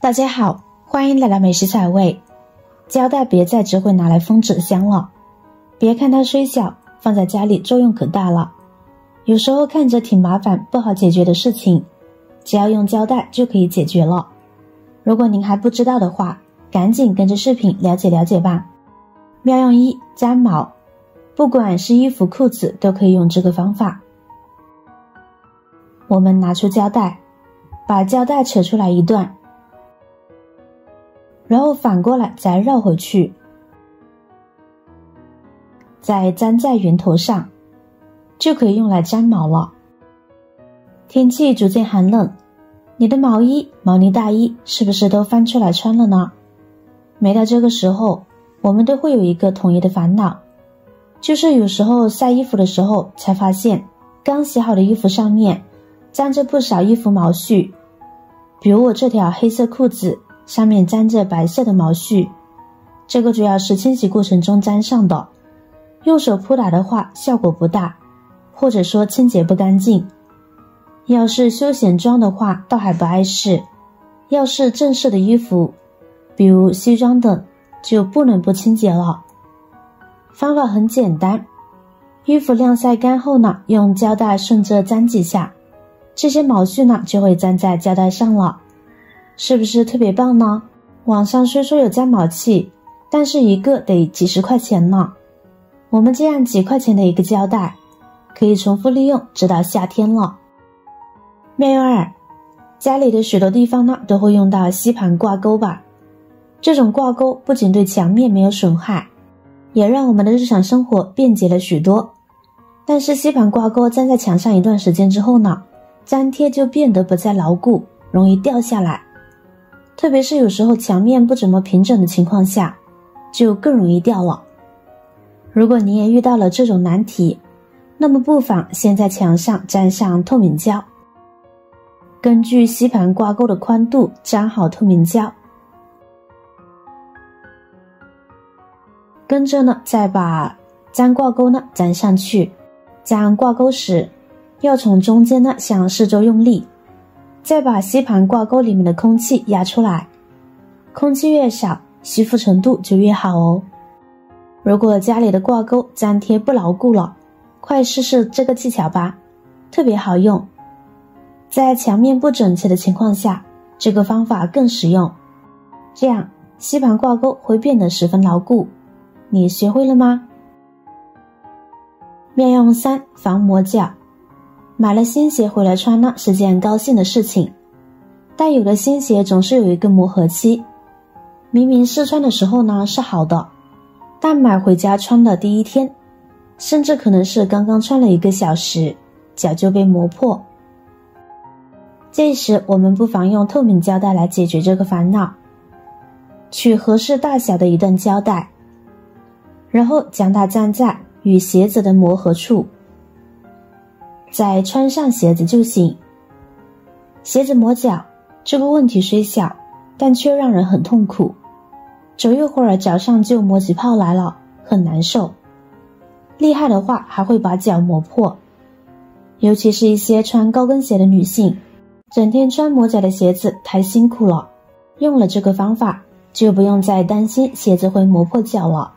大家好，欢迎来到美食彩味。胶带别再只会拿来封纸箱了，别看它虽小，放在家里作用可大了。有时候看着挺麻烦不好解决的事情，只要用胶带就可以解决了。如果您还不知道的话，赶紧跟着视频了解了解吧。妙用1：粘毛，不管是衣服裤子都可以用这个方法。我们拿出胶带，把胶带扯出来一段，然后反过来再绕回去，再粘在圆头上，就可以用来粘毛了。天气逐渐寒冷，你的毛衣、毛呢大衣是不是都翻出来穿了呢？每到这个时候，我们都会有一个统一的烦恼，就是有时候晒衣服的时候才发现，刚洗好的衣服上面沾着不少衣服毛絮。比如我这条黑色裤子上面沾着白色的毛絮，这个主要是清洗过程中沾上的，用手扑打的话效果不大，或者说清洁不干净。要是休闲装的话倒还不碍事，要是正式的衣服，比如西装等，就不能不清洁了。方法很简单，衣服晾晒干后呢，用胶带顺着粘几下，这些毛絮呢就会粘在胶带上了，是不是特别棒呢？网上虽说有粘毛器，但是一个得几十块钱呢。我们这样几块钱的一个胶带，可以重复利用直到夏天了。妙用2：家里的许多地方呢都会用到吸盘挂钩吧。这种挂钩不仅对墙面没有损害，也让我们的日常生活便捷了许多。但是吸盘挂钩粘在墙上一段时间之后呢，粘贴就变得不再牢固，容易掉下来。特别是有时候墙面不怎么平整的情况下，就更容易掉了。如果你也遇到了这种难题，那么不妨先在墙上粘上透明胶，根据吸盘挂钩的宽度粘好透明胶，跟着呢再把粘挂钩呢粘上去。粘挂钩时要从中间呢向四周用力，再把吸盘挂钩里面的空气压出来，空气越少，吸附程度就越好哦。如果家里的挂钩粘贴不牢固了，快试试这个技巧吧，特别好用。在墙面不整齐的情况下，这个方法更实用，这样吸盘挂钩会变得十分牢固。你学会了吗？妙用3：防磨脚。买了新鞋回来穿呢是件高兴的事情，但有的新鞋总是有一个磨合期，明明试穿的时候呢是好的，但买回家穿的第一天，甚至可能是刚刚穿了1个小时，脚就被磨破。这时我们不妨用透明胶带来解决这个烦恼。取合适大小的一段胶带，然后将它粘在与鞋子的磨合处，再穿上鞋子就行。鞋子磨脚这个问题虽小，但却让人很痛苦，走一会儿脚上就磨起泡来了，很难受。厉害的话还会把脚磨破，尤其是一些穿高跟鞋的女性，整天穿磨脚的鞋子太辛苦了，用了这个方法就不用再担心鞋子会磨破脚了。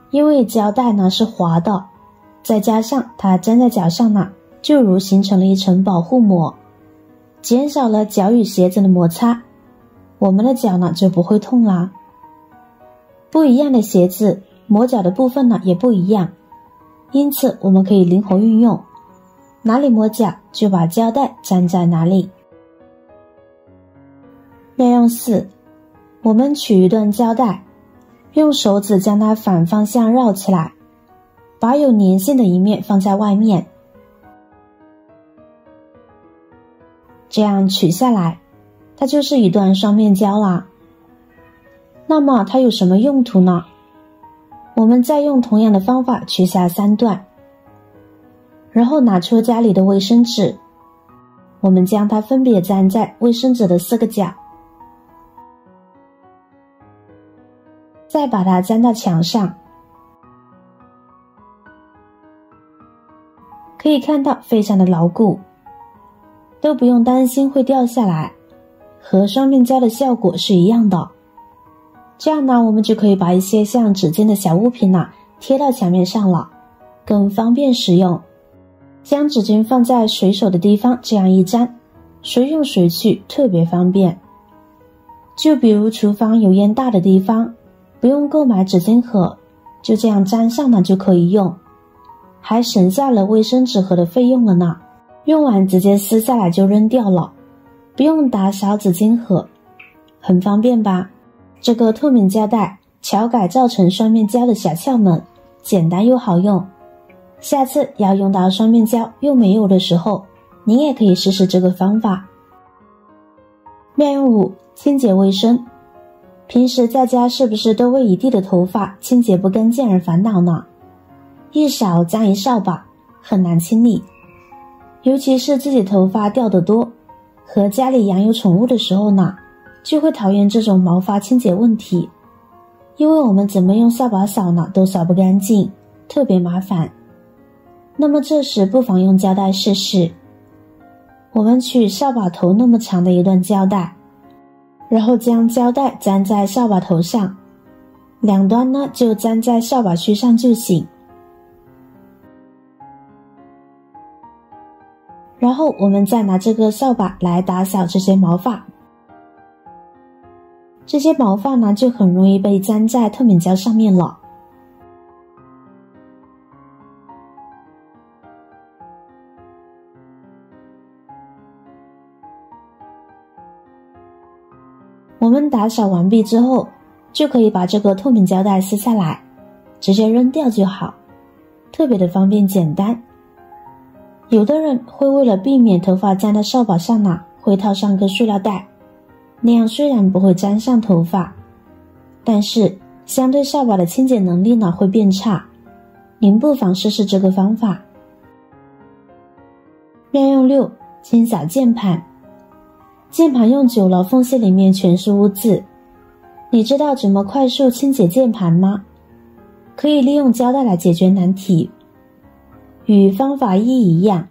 因为胶带呢是滑的，再加上它粘在脚上呢，就如形成了一层保护膜，减少了脚与鞋子的摩擦，我们的脚呢就不会痛啦。不一样的鞋子磨脚的部分呢也不一样，因此我们可以灵活运用，哪里磨脚就把胶带粘在哪里。妙用4：我们取一段胶带，用手指将它反方向绕起来，把有粘性的一面放在外面，这样取下来，它就是一段双面胶啦。那么它有什么用途呢？我们再用同样的方法取下3段，然后拿出家里的卫生纸，我们将它分别粘在卫生纸的4个角，再把它粘到墙上，可以看到非常的牢固，都不用担心会掉下来，和双面胶的效果是一样的。这样呢，我们就可以把一些像纸巾的小物品贴到墙面上了，更方便使用。将纸巾放在随手的地方，这样一粘，随用随去，特别方便。就比如厨房油烟大的地方，不用购买纸巾盒，就这样粘上就可以用，还省下了卫生纸盒的费用了呢。用完直接撕下来就扔掉了，不用打扫纸巾盒，很方便吧？这个透明胶带巧改造成双面胶的小窍门，简单又好用。下次要用到双面胶又没有的时候，您也可以试试这个方法。妙用5：清洁卫生。平时在家是不是都为一地的头发清洁不干净而烦恼呢？一扫沾一扫把，很难清理。尤其是自己头发掉得多，和家里养有宠物的时候呢，就会讨厌这种毛发清洁问题，因为我们怎么用扫把扫都扫不干净，特别麻烦。那么这时不妨用胶带试试。我们取扫把头那么长的一段胶带，然后将胶带粘在扫把头上，两端呢就粘在扫把须上就行。然后我们再拿这个扫把来打扫这些毛发，这些毛发呢就很容易被粘在透明胶上面了。我们打扫完毕之后，就可以把这个透明胶带撕下来，直接扔掉就好，特别的方便简单。有的人会为了避免头发粘到扫把上会套上个塑料袋，那样虽然不会粘上头发，但是相对扫把的清洁能力会变差。您不妨试试这个方法。妙用6：清扫键盘。键盘用久了，缝隙里面全是污渍。你知道怎么快速清洁键盘吗？可以利用胶带来解决难题。与方法1一样，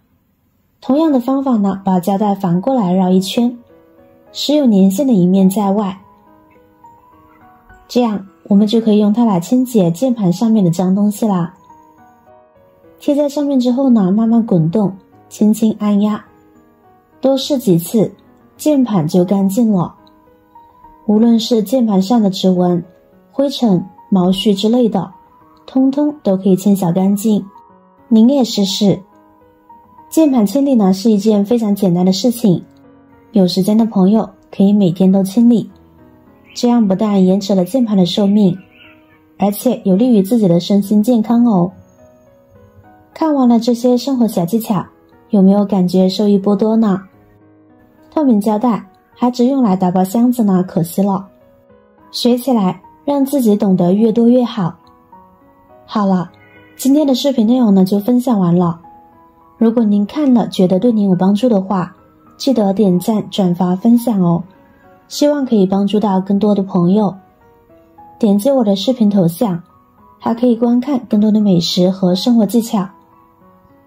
同样的方法把胶带反过来绕一圈，使有粘性的一面在外。这样我们就可以用它来清洁键盘上面的脏东西啦。贴在上面之后慢慢滚动，轻轻按压，多试几次，键盘就干净了。无论是键盘上的指纹、灰尘、毛絮之类的，通通都可以清扫干净。您也试试。键盘清理是一件非常简单的事情，有时间的朋友可以每天都清理，这样不但延迟了键盘的寿命，而且有利于自己的身心健康哦。看完了这些生活小技巧，有没有感觉受益颇多呢？透明胶带还只用来打包箱子可惜了。学起来，让自己懂得越多越好。好了，今天的视频内容就分享完了。如果您看了觉得对您有帮助的话，记得点赞、转发、分享哦。希望可以帮助到更多的朋友。点击我的视频头像，还可以观看更多的美食和生活技巧。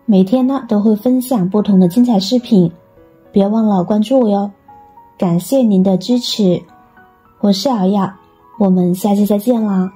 每天都会分享不同的精彩视频，别忘了关注我哟。感谢您的支持，我是瑶瑶，我们下期再见啦。